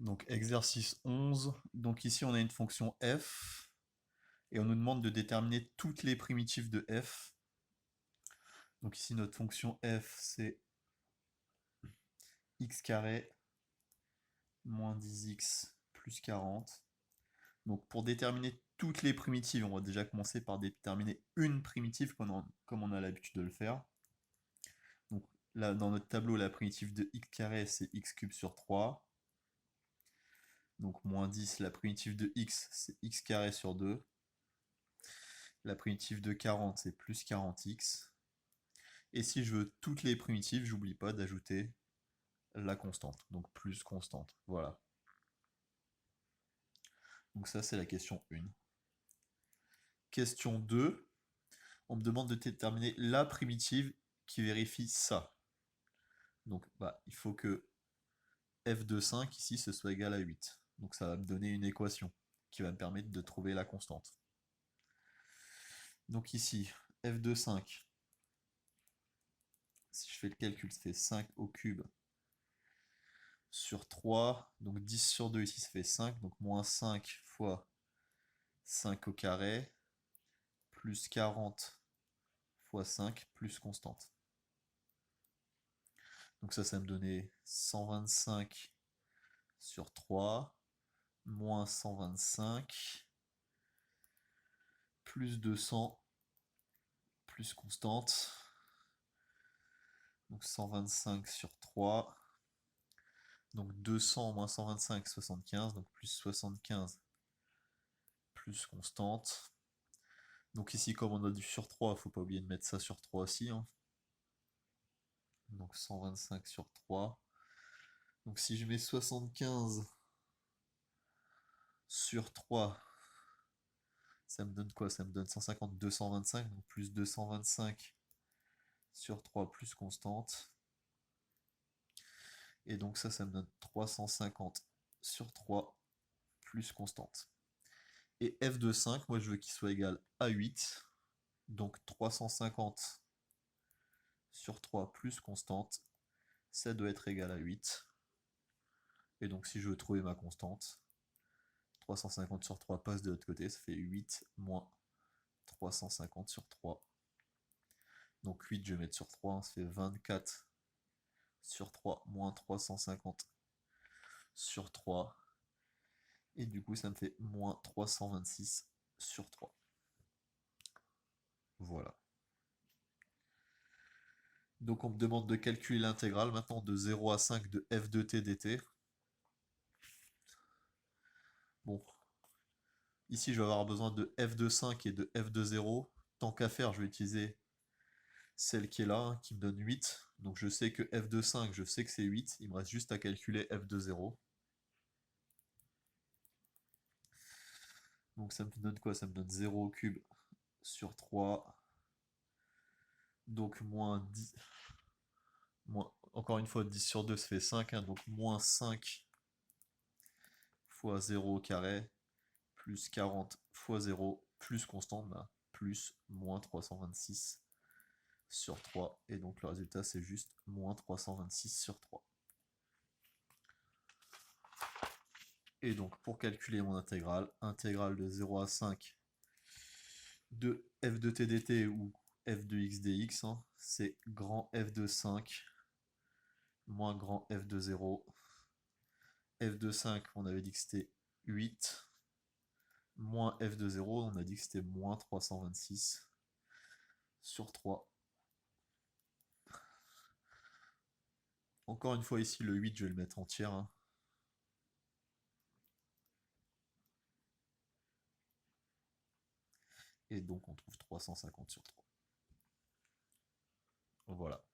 Donc exercice 11. Donc ici on a une fonction f et on nous demande de déterminer toutes les primitives de f. Donc ici notre fonction f c'est x carré moins 10x plus 40. Donc pour déterminer toutes les primitives, on va déjà commencer par déterminer une primitive comme on a l'habitude de le faire. Donc là dans notre tableau la primitive de x carré c'est x cube sur 3. Donc moins 10, la primitive de x, c'est x carré sur 2. La primitive de 40, c'est plus 40x. Et si je veux toutes les primitives, j'oublie pas d'ajouter la constante. Donc plus constante. Voilà. Donc ça, c'est la question 1. Question 2. On me demande de déterminer la primitive qui vérifie ça. Donc il faut que f de 5 ici, ce soit égal à 8. Donc ça va me donner une équation qui va me permettre de trouver la constante. Donc ici, f de 5, si je fais le calcul, ça fait 5 au cube sur 3. Donc 10 sur 2 ici, ça fait 5. Donc moins 5 fois 5 au carré, plus 40 fois 5, plus constante. Donc ça me donnait 125 sur 3, moins 125, plus 200, plus constante. Donc 125 sur 3. Donc 200 moins 125, 75. Donc plus 75, plus constante. Donc ici, comme on a du sur 3, il ne faut pas oublier de mettre ça sur 3 aussi. Hein. Donc 125 sur 3. Donc si je mets 75 sur 3, ça me donne quoi? Ça me donne 150, 225. Donc plus 225 sur 3 plus constante. Et donc ça me donne 350 sur 3 plus constante. Et f de 5, moi je veux qu'il soit égal à 8. Donc 350 sur 3 plus constante, ça doit être égal à 8. Et donc si je veux trouver ma constante, 350 sur 3 passe de l'autre côté, ça fait 8 moins 350 sur 3. Donc 8, je vais mettre sur 3, ça fait 24 sur 3 moins 350 sur 3. Et du coup, ça me fait moins 326 sur 3. Voilà. Donc on me demande de calculer l'intégrale maintenant de 0 à 5 de f de t dt. Bon, ici je vais avoir besoin de f de 5 et de f de 0. Tant qu'à faire, je vais utiliser celle qui est là, hein, qui me donne 8. Donc je sais que f de 5, je sais que c'est 8. Il me reste juste à calculer f de 0. Donc ça me donne quoi? Ça me donne 0 au cube sur 3. Donc moins 10. Encore une fois, 10 sur 2, ça fait 5. Hein, donc moins 5 fois 0 au carré, plus 40 fois 0, plus constante, plus moins 326 sur 3. Et donc le résultat, c'est juste moins 326 sur 3. Et donc pour calculer mon intégrale, intégrale de 0 à 5 de f de t dt ou f de x dx, hein, c'est grand f de 5 moins grand f de 0. F de 5, on avait dit que c'était 8, moins f de 0, on a dit que c'était moins 326 sur 3. Encore une fois ici, le 8, je vais le mettre entier. Hein. Et donc on trouve 350 sur 3. Voilà.